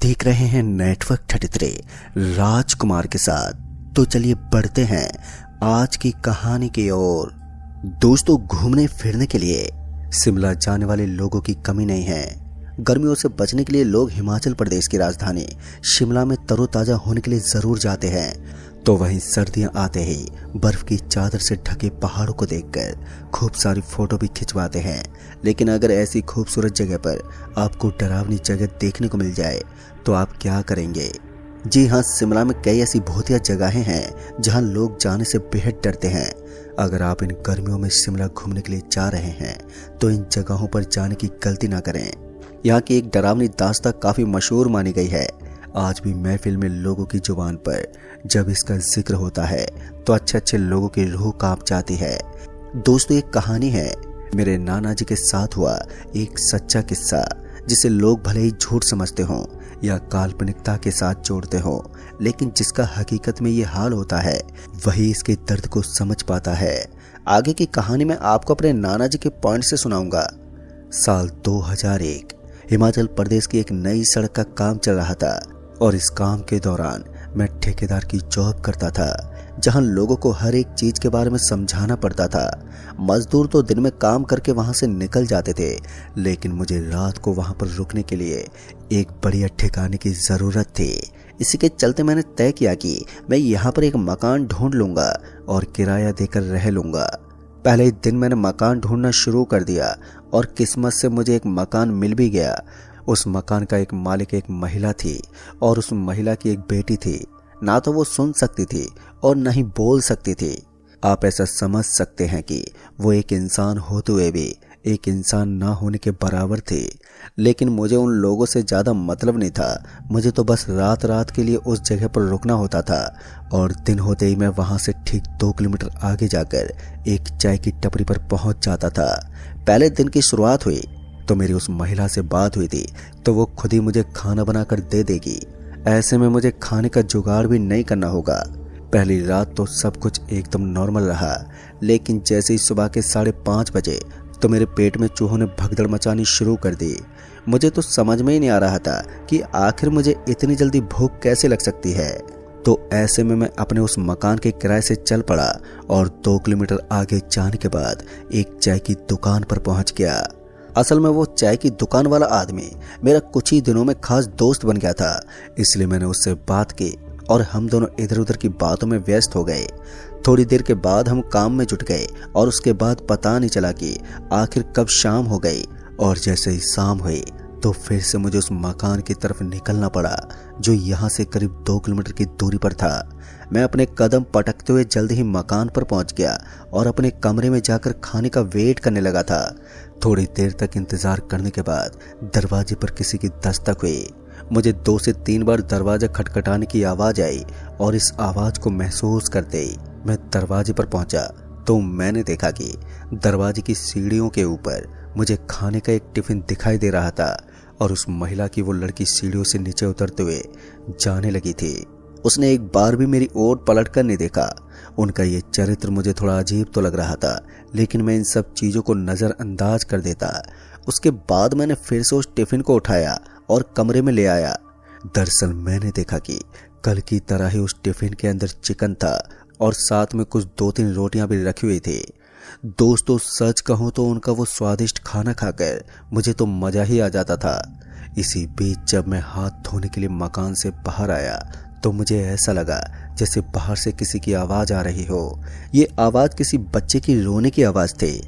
देख रहे हैं नेटवर्क 33 राजकुमार के साथ। तो चलिए बढ़ते हैं आज की कहानी की ओर। दोस्तों, घूमने फिरने के लिए शिमला जाने वाले लोगों की कमी नहीं है। गर्मियों से बचने के लिए लोग हिमाचल प्रदेश की राजधानी शिमला में तरोताजा होने के लिए जरूर जाते हैं, तो वहीं सर्दियां आते ही बर्फ की चादर से ढके पहाड़ों को देखकर खूब सारी फोटो भी खिंचवाते हैं। लेकिन अगर ऐसी खूबसूरत जगह पर आपको डरावनी जगह देखने को मिल जाए तो आप क्या करेंगे? जी हाँ, शिमला में कई ऐसी भूतिया जगहें हैं जहां लोग जाने से बेहद डरते हैं। अगर आप इन गर्मियों में शिमला घूमने के लिए जा रहे हैं तो इन जगहों पर जाने की गलती ना करें। यहाँ की एक डरावनी दास्तां काफी मशहूर मानी गई है। आज भी महफिल में लोगों की जुबान पर जब इसका जिक्र होता है तो अच्छे लोगों की रूह कांप जाती है। दोस्तों, एक कहानी है मेरे नाना जी के साथ हुआ एक सच्चा किस्सा, जिसे लोग भले ही झूठ समझते हों या काल्पनिकता के साथ जोड़ते हों, लेकिन जिसका हकीकत में ये हाल होता है वही इसके दर्द को समझ पाता है। आगे की कहानी मैं आपको अपने नाना जी के पॉइंट से सुनाऊंगा। साल 2001 हिमाचल प्रदेश की एक नई सड़क का काम चल रहा था और इस काम के दौरान मैं ठेकेदार की जॉब करता था, जहां लोगों को हर एक चीज के बारे में समझाना पड़ता था। मजदूर तो दिन में काम करके वहां से निकल जाते थे, लेकिन मुझे रात को वहां पर रुकने के लिए एक बढ़िया ठिकाने की जरूरत थी। इसी के चलते मैंने तय किया कि मैं यहाँ पर एक मकान ढूंढ लूंगा और किराया देकर रह लूंगा। पहले ही दिन मैंने मकान ढूंढना शुरू कर दिया और किस्मत से मुझे एक मकान मिल भी गया। उस मकान का एक मालिक एक महिला थी और उस महिला की एक बेटी थी। ना तो वो सुन सकती थी और न ही बोल सकती थी। आप ऐसा समझ सकते हैं कि वो एक इंसान होते हुए भी एक इंसान ना होने के बराबर थी। लेकिन मुझे उन लोगों से ज़्यादा मतलब नहीं था। मुझे तो बस रात रात के लिए उस जगह पर रुकना होता था और दिन होते ही मैं वहाँ से ठीक 2 किलोमीटर आगे जाकर एक चाय की टपरी पर पहुँच जाता था। पहले दिन की शुरुआत हुई तो मेरी उस महिला से बात हुई थी, तो वो खुद ही मुझे खाना बनाकर दे देगी। ऐसे में मुझे खाने का जुगाड़ भी नहीं करना होगा। पहली रात तो सब कुछ एकदम नॉर्मल रहा, लेकिन जैसे ही सुबह के 5:30 बजे तो मेरे पेट में चूहों ने भगदड़ मचानी शुरू कर दी। मुझे तो समझ में ही नहीं आ रहा था कि आखिर मुझे इतनी जल्दी भूख कैसे लग सकती है। तो ऐसे में मैं अपने उस मकान के किराए से चल पड़ा और 2 किलोमीटर आगे जाने के बाद एक चाय की दुकान पर पहुंच गया। असल में वो चाय की दुकान वाला आदमी मेरा कुछ ही दिनों में खास दोस्त बन गया था, इसलिए मैंने उससे बात की और हम दोनों इधर उधर की बातों में व्यस्त हो गए। थोड़ी देर के बाद हम काम में जुट गए और उसके बाद पता नहीं चला कि आखिर कब शाम हो गई। और जैसे ही शाम हुई तो फिर से मुझे उस मकान की तरफ निकलना पड़ा, जो यहाँ से करीब 2 किलोमीटर की दूरी पर था। मैं अपने कदम पटकते हुए जल्द ही मकान पर पहुंच गया और अपने कमरे में जाकर खाने का वेट करने लगा था। थोड़ी देर तक इंतजार करने के बाद दरवाजे पर किसी की दस्तक हुई। मुझे 2 से 3 बार दरवाजा खटखटाने की आवाज आई और इस आवाज को महसूस करते ही मैं दरवाजे पर पहुंचा तो मैंने देखा कि दरवाजे की सीढ़ियों के ऊपर मुझे खाने का एक टिफिन दिखाई दे रहा था और उस महिला की वो लड़की सीढ़ियों से नीचे उतरते हुए जाने लगी थी। उसने एक बार भी मेरी ओर पलट कर नहीं देखा। उनका ये चरित्र मुझे थोड़ा अजीब तो लग रहा था, लेकिन मैं इन सब चीजों को नजरअंदाज कर देता। उसके बाद मैंने फिर से उस टिफिन को उठाया और कमरे में ले आया। दरअसल मैंने देखा कि कल की तरह ही उस टिफिन के अंदर चिकन था और साथ में कुछ 2-3 रोटियां भी रखी हुई थी। दोस्तों, सच कहूं तो उनका वो स्वादिष्ट खाना खाकर मुझे तो मजा ही आ जाता था। इसी बीच जब मैं हाथ धोने के लिए मकान से बाहर आया तो मुझे ऐसा लगा जैसे बाहर से किसी की आवाज आ रही हो। ये आवाज किसी बच्चे की रोने की आवाज थी।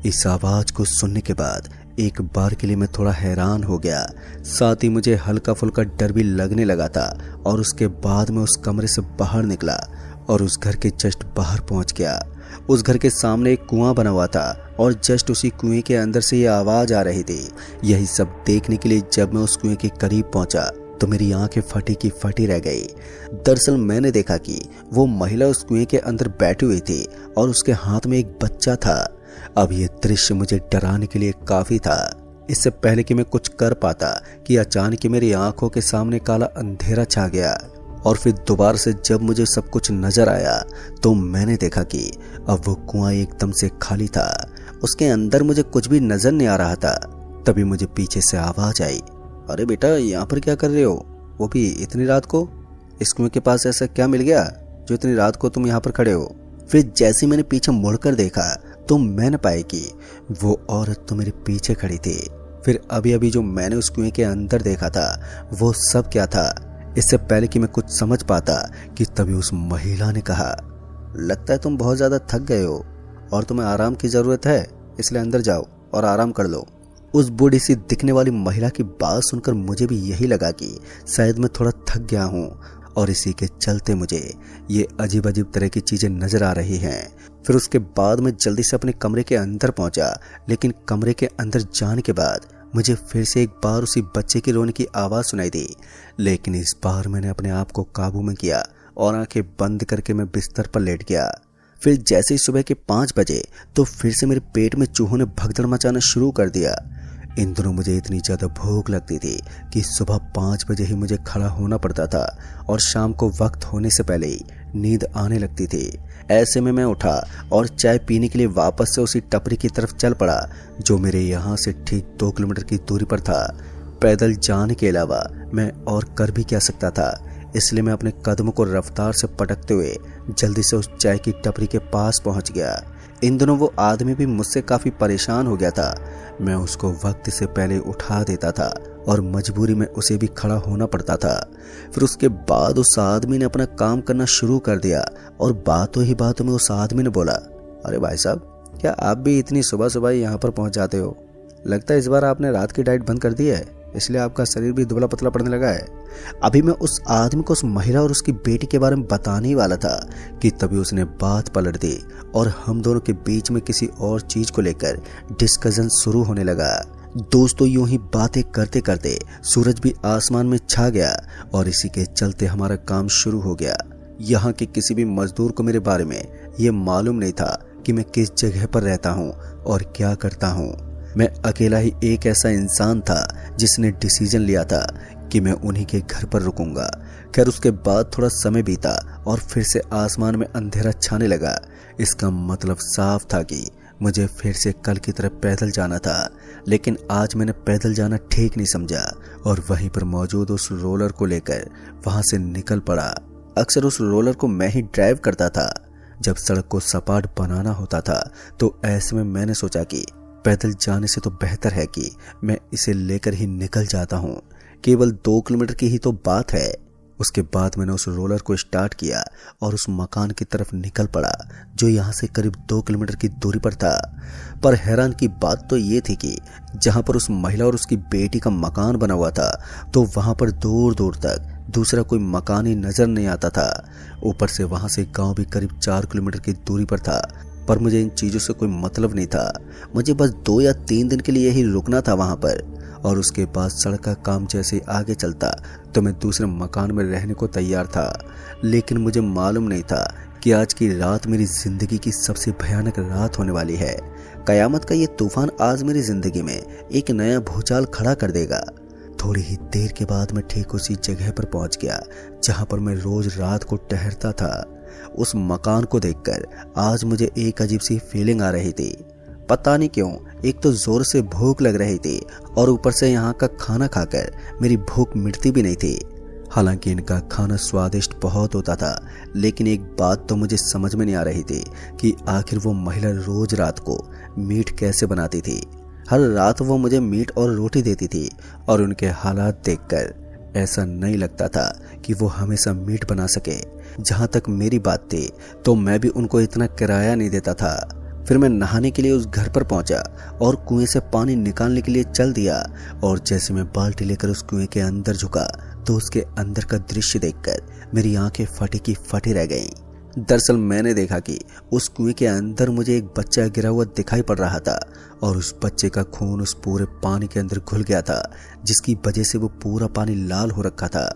इस आवाज को सुनने के बाद एक बार के लिए मैं थोड़ा हैरान हो गया, साथ ही मुझे हल्का फुल्का डर भी लगने लगा था। और उसके बाद मैं उस कमरे से बाहर निकला और उस घर के जस्ट बाहर पहुंच गया। उस घर के सामने एक कुआं बना हुआ था और जस्ट उसी कुएं के अंदर से ये आवाज आ रही थी। यही सब देखने के लिए जब मैं उस कुएं के करीब पहुंचा तो मेरी आंखें फटी की फटी रह गई। दरअसल मैंने देखा कि वो महिला उस कुएं के अंदर बैठी हुई थी और उसके हाथ में एक बच्चा था। अब ये दृश्य मुझे डराने के लिए काफी था। इससे पहले कि मैं कुछ कर पाता कि अचानक मेरी आंखों के सामने काला अंधेरा छा गया और फिर दोबारा से जब मुझे सब कुछ नजर आया तो मैंने देखा कि अब वो कुआं एकदम से खाली था। उसके अंदर मुझे कुछ भी नजर नहीं आ रहा था। तभी मुझे पीछे से आवाज आई, अरे बेटा, यहाँ पर क्या कर रहे हो? वो भी इतनी रात को? इस कुएं के पास ऐसा क्या मिल गया जो इतनी रात को तुम यहाँ पर खड़े हो? फिर जैसे मैंने पीछे मुड़कर देखा तो मैंने पाया कि वो औरत तो मेरे पीछे खड़ी थी। फिर अभी अभी जो मैंने उस कुएं के अंदर देखा था वो सब क्या था, इससे पहले कि मैं कुछ समझ पाता कि तभी उस महिला ने कहा, लगता है तुम बहुत ज्यादा थक गए हो और तुम्हें आराम की जरूरत है, इसलिए अंदर जाओ और आराम कर लो। उस बूढ़ी सी दिखने वाली महिला की बात सुनकर मुझे भी यही लगा कि शायद मैं थोड़ा थक गया हूँ और इसी के चलते मुझे ये अजीब अजीब तरह की चीजें नजर आ रही हैं। फिर उसके बाद मैं जल्दी से अपने कमरे के अंदर पहुंचा, लेकिन कमरे के अंदर जाने के बाद मुझे फिर से एक बार उसी बच्चे के रोने की आवाज सुनाई दी। लेकिन इस बार मैंने अपने आप को काबू में किया और आंखें बंद करके मैं बिस्तर पर लेट गया। फिर जैसे ही सुबह के 5 बजे तो फिर से मेरे पेट में चूहों ने भगदड़ मचाना शुरू कर दिया। इन दिनों मुझे इतनी ज्यादा भूख लगती थी कि सुबह 5 बजे ही मुझे खड़ा होना पड़ता था और शाम को वक्त होने से पहले ही नींद आने लगती थी। ऐसे में मैं उठा और चाय पीने के लिए वापस से उसी टपरी की तरफ चल पड़ा जो मेरे यहाँ से ठीक 2 किलोमीटर की दूरी पर था। पैदल जाने के अलावा मैं और कर भी क्या सकता था, इसलिए मैं अपने कदमों को रफ्तार से पटकते हुए जल्दी से उस चाय की टपरी के पास पहुंच गया। इन दिनों वो आदमी भी मुझसे काफी परेशान हो गया था। मैं उसको वक्त से पहले उठा देता था और मजबूरी में उसे भी खड़ा होना पड़ता था। फिर उसके बाद उस आदमी ने अपना काम करना शुरू कर दिया और बातों ही बातों में उस आदमी ने बोला, अरे भाई साहब, क्या आप भी इतनी सुबह सुबह यहाँ पर पहुंच जाते हो? लगता है इस बार आपने रात की डाइट बंद कर दी है, इसलिए आपका शरीर भी दुबला पतला पड़ने लगा है। अभी मैं उस आदमी को उस महिला और उसकी बेटी के बारे में बताने ही वाला था कि तभी उसने बात पलट दी और हम दोनों के बीच में किसी और चीज को लेकर डिस्कशन शुरू होने लगा। दोस्तों, यूं ही बातें करते करते सूरज भी आसमान में छा गया और इसी के चलते हमारा काम शुरू हो गया। यहाँ के किसी भी मजदूर को मेरे बारे में ये मालूम नहीं था कि मैं किस जगह पर रहता हूँ और क्या करता हूँ। मैं अकेला ही एक ऐसा इंसान था जिसने डिसीजन लिया था कि मैं उन्हीं के घर पर रुकूंगा। खैर, उसके बाद थोड़ा समय बीता और फिर से आसमान में अंधेरा छाने लगा। इसका मतलब साफ था कि मुझे फिर से कल की तरह पैदल जाना था, लेकिन आज मैंने पैदल जाना ठीक नहीं समझा और वहीं पर मौजूद उस रोलर को लेकर वहां से निकल पड़ा। अक्सर उस रोलर को मैं ही ड्राइव करता था जब सड़क को सपाट बनाना होता था, तो ऐसे में मैंने सोचा कि पैदल जाने से तो बेहतर है कि मैं इसे लेकर ही निकल जाता हूँ। केवल 2 किलोमीटर की ही तो बात है। उसके बाद मैंने उस रोलर को स्टार्ट किया और उस मकान की तरफ निकल पड़ा जो यहाँ से करीब 2 किलोमीटर की दूरी पर था। पर हैरान की बात तो ये थी कि जहाँ पर उस महिला और उसकी बेटी का मकान बना हुआ था, तो वहाँ पर दूर दूर तक दूसरा कोई मकान ही नजर नहीं आता था। ऊपर से वहाँ से गांव भी करीब 4 किलोमीटर की दूरी पर था। पर मुझे इन चीजों से कोई मतलब नहीं था। मुझे बस 2 या 3 दिन के लिए ही रुकना था वहां पर, और उसके बाद सड़क का काम जैसे ही आगे चलता तो मैं दूसरे मकान में रहने को तैयार था। लेकिन मुझे मालूम नहीं था कि आज की रात मेरी जिंदगी की सबसे भयानक रात होने वाली है। कयामत का ये तूफान आज मेरी जिंदगी में एक नया भूचाल खड़ा कर देगा। थोड़ी ही देर के बाद मैं ठीक उसी जगह पर पहुंच गया जहां पर मैं रोज रात को ठहरता था। उस मकान को देखकर आज मुझे एक अजीब सी फीलिंग आ रही थी। पता नहीं क्यों, एक तो जोर से भूख लग रही थी और ऊपर से यहाँ का खाना खाकर मेरी भूख मिटती भी नहीं थी। हालांकि इनका खाना स्वादिष्ट बहुत होता था, लेकिन एक बात तो मुझे समझ में नहीं आ रही थी कि आखिर वो महिला रोज रात को मीट कैसे बनाती थी। हर रात वो मुझे मीट और रोटी देती थी और उनके हालात देखकर ऐसा नहीं लगता था कि वो हमेशा मीट बना सके। जहां तक मेरी बात थी तो मैं भी उनको इतना किराया नहीं देता था। फिर मैं नहाने के लिए उस घर पर पहुंचा और कुएं से पानी निकालने के लिए चल दिया, और जैसे मैं बाल्टी लेकर उस कुएं के अंदर झुका तो उसके अंदर का दृश्य देखकर मेरी आंखें फटी की फटी रह गईं। दरअसल मैंने देखा कि उस कुएं के अंदर मुझे एक बच्चा गिरा हुआ दिखाई पड़ रहा था और उस बच्चे का खून उस पूरे पानी के अंदर घुल गया था, जिसकी वजह से वो पूरा पानी लाल हो रखा था।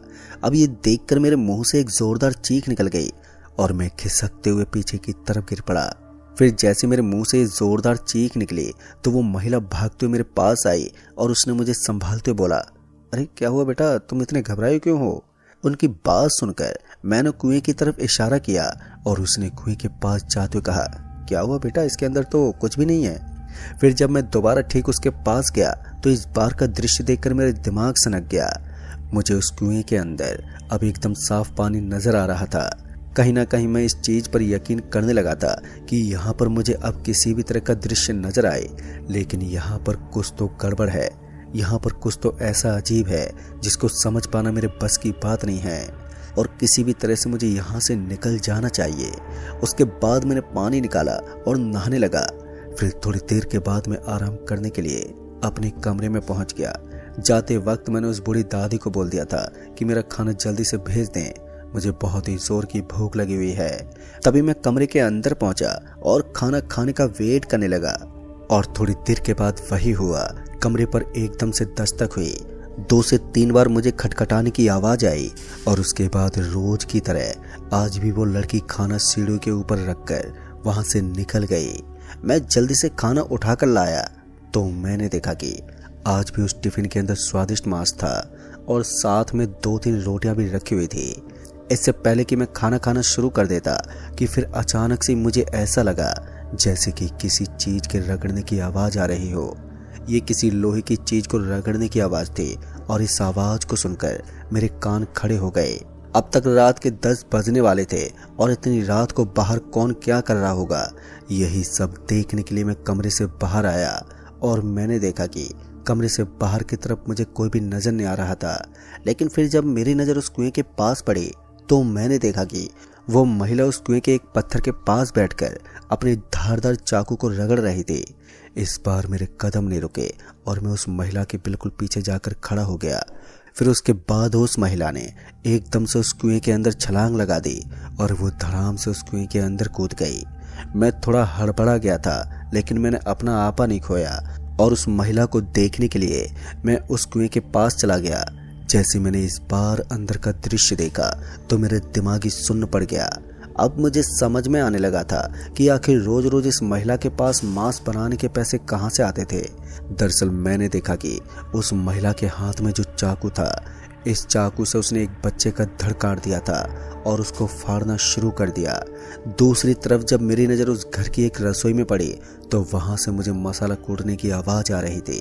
अब ये देखकर मेरे मुंह से एक जोरदार चीख निकल गई और मैं खिसकते हुए पीछे की तरफ गिर पड़ा। फिर जैसे मेरे मुंह से जोरदार चीख निकली तो वो महिला भागते हुए मेरे पास आई और उसने मुझे संभालते हुए बोला, अरे क्या हुआ बेटा, तुम इतने घबराए क्यों हो? उनकी बात सुनकर मैंने कुएं की तरफ इशारा किया और उसने कुएं के पास जाते हुए कहा, क्या हुआ बेटा, इसके अंदर तो कुछ भी नहीं है। फिर जब मैं दोबारा ठीक उसके पास गया तो इस बार का दृश्य देखकर मेरा दिमाग सनक गया। मुझे उस कुएं के अंदर अब एकदम साफ पानी नजर आ रहा था। कहीं ना कहीं मैं इस चीज पर यकीन करने लगा था कि यहाँ पर मुझे अब किसी भी तरह का दृश्य नजर आए, लेकिन यहाँ पर कुछ तो गड़बड़ है। यहाँ पर कुछ तो ऐसा अजीब है जिसको समझ पाना मेरे बस की बात नहीं है और किसी भी तरह से मुझे यहाँ से निकल जाना चाहिए। उसके बाद मैंने पानी निकाला और नहाने लगा। फिर थोड़ी देर के बाद मैं आराम करने के लिए अपने कमरे में पहुंच गया। जाते वक्त मैंने उस बूढ़ी दादी को बोल दिया था कि मेरा खाना जल्दी से भेज दें, मुझे बहुत ही जोर की भूख लगी हुई है। तभी मैं कमरे के अंदर पहुंचा और खाना खाने का वेट करने लगा और थोड़ी देर के बाद वही हुआ। कमरे पर एकदम से दस्तक हुई। 2 से 3 बार मुझे खटखटाने की आवाज आई और उसके बाद रोज की तरह आज भी वो लड़की खाना सीढ़ियों के ऊपर रखकर वहां से निकल गई। मैं जल्दी से खाना उठाकर लाया तो मैंने देखा कि आज भी उस टिफिन के अंदर स्वादिष्ट मांस था और साथ में 2-3 रोटियां भी रखी हुई थी। इससे पहले कि मैं खाना खाना शुरू कर देता कि फिर अचानक से मुझे ऐसा लगा जैसे कि किसी चीज के रगड़ने की आवाज आ रही हो। ये किसी लोहे की चीज को रगड़ने की आवाज थी और इस आवाज को सुनकर मेरे कान खड़े हो गए। अब तक रात के 10 बजने वाले थे और इतनी रात को बाहर कौन क्या कर रहा होगा, यही सब देखने के लिए मैं कमरे से बाहर आया और मैंने देखा कि कमरे से बाहर की तरफ मुझे कोई भी नजर नहीं आ रहा था। लेकिन फिर जब मेरी नजर उस कुएं के पास पड़ी तो मैंने देखा कि वो महिला उस कुएं के एक पत्थर के पास बैठकर अपने धारदार चाकू को रगड़ रही थी। इस बार मेरे कदम नहीं रुके और मैं उस महिला के बिल्कुल पीछे जाकर खड़ा हो गया। फिर उसके बाद उस महिला ने एकदम से उस कुएं के अंदर छलांग लगा दी और वो धड़ाम से उस कुएं के अंदर कूद गई। मैं थोड़ा हड़बड़ा गया था, लेकिन मैंने अपना आपा नहीं खोया और उस महिला को देखने के लिए मैं उस कुएं के पास चला गया। जैसे मैंने इस बार अंदर का दृश्य देखा तो मेरे दिमागी सुन्न पड़ गया। अब मुझे समझ में आने लगा था कि आखिर रोज रोज इस महिला के पास मांस बनाने के पैसे कहां से आते थे। दरअसल मैंने देखा कि उस महिला के हाथ में जो चाकू था, इस चाकू से उसने एक बच्चे का धड़ काट दिया था और उसको फाड़ना शुरू कर दिया। दूसरी तरफ जब मेरी नज़र उस घर की एक रसोई में पड़ी तो वहां से मुझे मसाला कूटने की आवाज़ आ रही थी।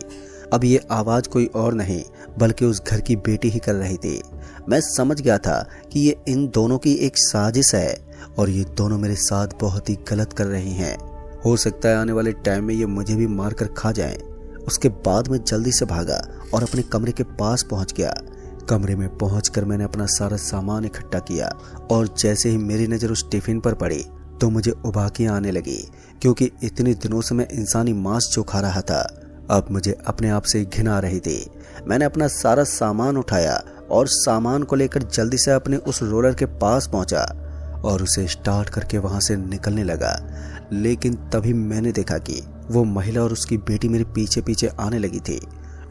अब ये आवाज़ कोई और नहीं बल्कि उस घर की बेटी ही कर रही थी। मैं समझ गया था कि ये इन दोनों की एक साजिश है और ये दोनों मेरे साथ बहुत ही गलत कर रही हैं। हो सकता है आने वाले टाइम में ये मुझे भी मार कर खा जाएं। उसके बाद मैं जल्दी से भागा और अपने कमरे के पास पहुंच गया। कमरे में पहुंचकर मैंने अपना सारा सामान इकट्ठा किया और जैसे ही मेरी नज़र उस टिफिन पर पड़ी तो मुझे उबाकियां आने लगी, क्योंकि इतने दिनों से मैं इंसानी मांस जो खा रहा था अब मुझे अपने आप से घिन आ रही थी। मैंने अपना सारा सामान उठाया और सामान को लेकर जल्दी से अपने उस रोलर के पास पहुंचा और उसे स्टार्ट करके वहां से निकलने लगा। लेकिन तभी मैंने देखा कि वो महिला और उसकी बेटी मेरे पीछे पीछे आने लगी थी।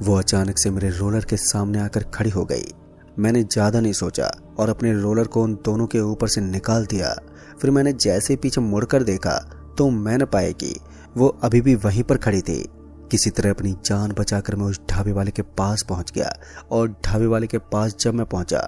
वो अचानक से मेरे रोलर के सामने आकर खड़ी हो गई। मैंने ज़्यादा नहीं सोचा और अपने रोलर को उन दोनों के ऊपर से निकाल दिया। फिर मैंने जैसे पीछे मुड़कर देखा तो मैंने पाया कि वो अभी भी वहीं पर खड़ी थी। किसी तरह अपनी जान बचाकर मैं उस ढाबे वाले के पास पहुंच गया और ढाबे वाले के पास जब मैं पहुंचा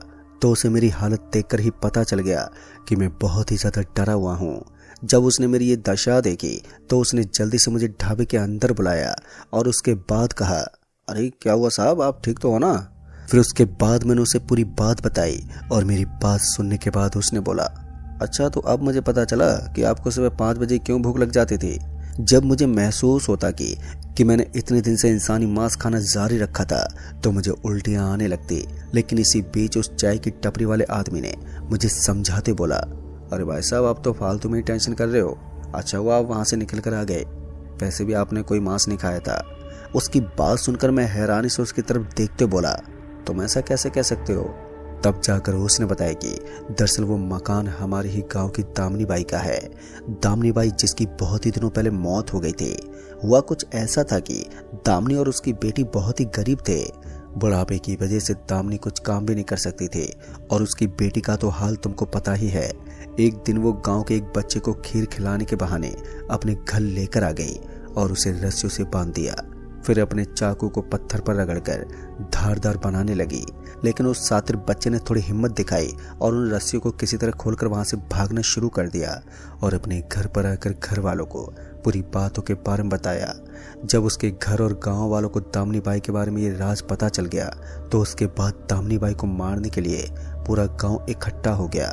तो उसे मेरी हालत देखकर ही पता चल गया कि मैं बहुत ही ज़्यादा डरा हुआ हूँ। जब उसने मेरी ये दशा देखी तो उसने जल्दी से मुझे ढाबे के अंदर बुलाया और उसके बाद कहा, अरे क्या हुआ साहब, आप ठीक तो हो ना? फिर उसके बाद मैंने उसे पूरी बात बताई और मेरी बात सुनने के बाद उसने बोला, अच्छा तो अब मुझे पता चला कि आपको सुबह 5 बजे क्यों भूख लग जाती थी। जब मुझे महसूस होता कि मैंने इतने दिन से इंसानी मांस खाना जारी रखा था तो मुझे उल्टियां आने लगती। लेकिन इसी बीच उस चाय की टपरी वाले आदमी ने मुझे समझाते बोला, अरे भाई साहब आप तो फालतू में ही टेंशन कर रहे हो, अच्छा हुआ आप वहाँ से निकल कर आ गए, वैसे भी आपने कोई मांस नहीं खाया था। उसकी बात सुनकर मैं हैरानी से उसकी तरफ देखते बोला, तुम ऐसा कैसे कह सकते हो? तब जाकर उसने बताया कि दरअसल वो मकान हमारे ही गांव की दामनी बाई का है। दामनी बाई जिसकी बहुत ही दिनों पहले मौत हो गई थी। हुआ कुछ ऐसा था कि दामनी और उसकी बेटी बहुत ही गरीब थे। बुढ़ापे की वजह से दामनी कुछ काम भी नहीं कर सकती थी और उसकी बेटी का तो हाल तुमको पता ही है। एक दिन वो गांव के एक बच्चे को खीर खिलाने के बहाने अपने घर लेकर आ गई और उसे रस्सियों से बांध दिया। फिर अपने चाकू को पत्थर पर रगड़कर धारदार बनाने लगी। लेकिन उस शातिर बच्चे ने थोड़ी हिम्मत दिखाई और उन रस्सियों को किसी तरह खोलकर वहां से भागना शुरू कर दिया और अपने घर पर आकर घर वालों को पूरी बातों के बारे में बताया। जब उसके घर और गांव वालों को दामिनी बाई के बारे में ये राज पता चल गया तो उसके बाद दामिनी बाई को मारने के लिए पूरा गांव इकट्ठा हो गया,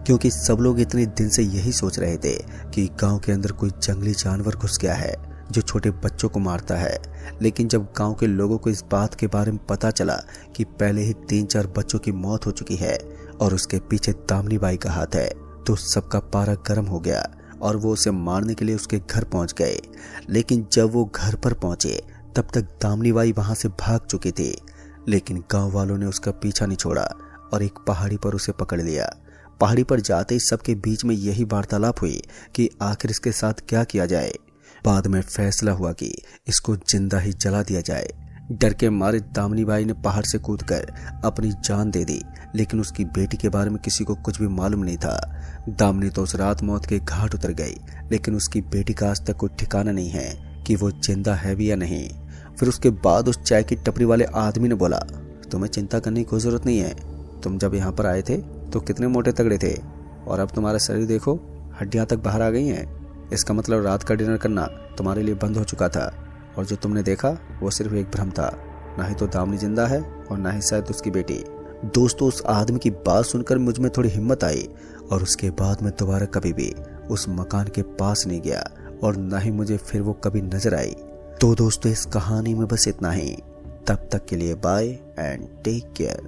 क्योंकि सब लोग इतने दिन से यही सोच रहे थे कि गांव के अंदर कोई जंगली जानवर घुस गया है जो छोटे बच्चों को मारता है। लेकिन जब गांव के लोगों को इस बात के बारे में पता चला कि पहले ही 3-4 बच्चों की मौत हो चुकी है और उसके पीछे दामिनी बाई का हाथ है, तो सबका पारा गर्म हो गया और वो उसे मारने के लिए उसके घर पहुंच गए। लेकिन जब वो घर पर पहुंचे तब तक दामिनी बाई वहां से भाग चुकी थी। लेकिन गांव वालों ने उसका पीछा नहीं छोड़ा और एक पहाड़ी पर उसे पकड़ लिया। पहाड़ी पर जाते ही सबके बीच में यही वार्तालाप हुई कि आखिर इसके साथ क्या किया जाए। बाद में फैसला हुआ कि इसको जिंदा ही जला दिया जाए। डर के मारे दामिनी बाई ने पहाड़ से कूदकर अपनी जान दे दी, लेकिन उसकी बेटी के बारे में किसी को कुछ भी मालूम नहीं था। दामिनी तो उस रात मौत के घाट उतर गई, लेकिन उसकी बेटी का आज तक कोई ठिकाना नहीं है कि वो जिंदा है भी या नहीं। फिर उसके बाद उस चाय की टपरी वाले आदमी ने बोला, तुम्हें चिंता करने की कोई जरूरत नहीं है। तुम जब यहाँ पर आए थे तो कितने मोटे तगड़े थे और अब तुम्हारा शरीर देखो, हड्डियां तक बाहर आ गई हैं। इसका मतलब रात का डिनर करना तुम्हारे लिए बंद हो चुका था और जो तुमने देखा वो सिर्फ एक भ्रम था। ना ही तो दामिनी जिंदा है और ना ही शायद उसकी बेटी। दोस्तों, उस आदमी की बात सुनकर मुझ में थोड़ी हिम्मत आई और उसके बाद मैं दोबारा कभी भी उस मकान के पास नहीं गया और ना ही मुझे फिर वो कभी नजर आई। तो दोस्तों, इस कहानी में बस इतना ही। तब तक के लिए बाय एंड टेक केयर।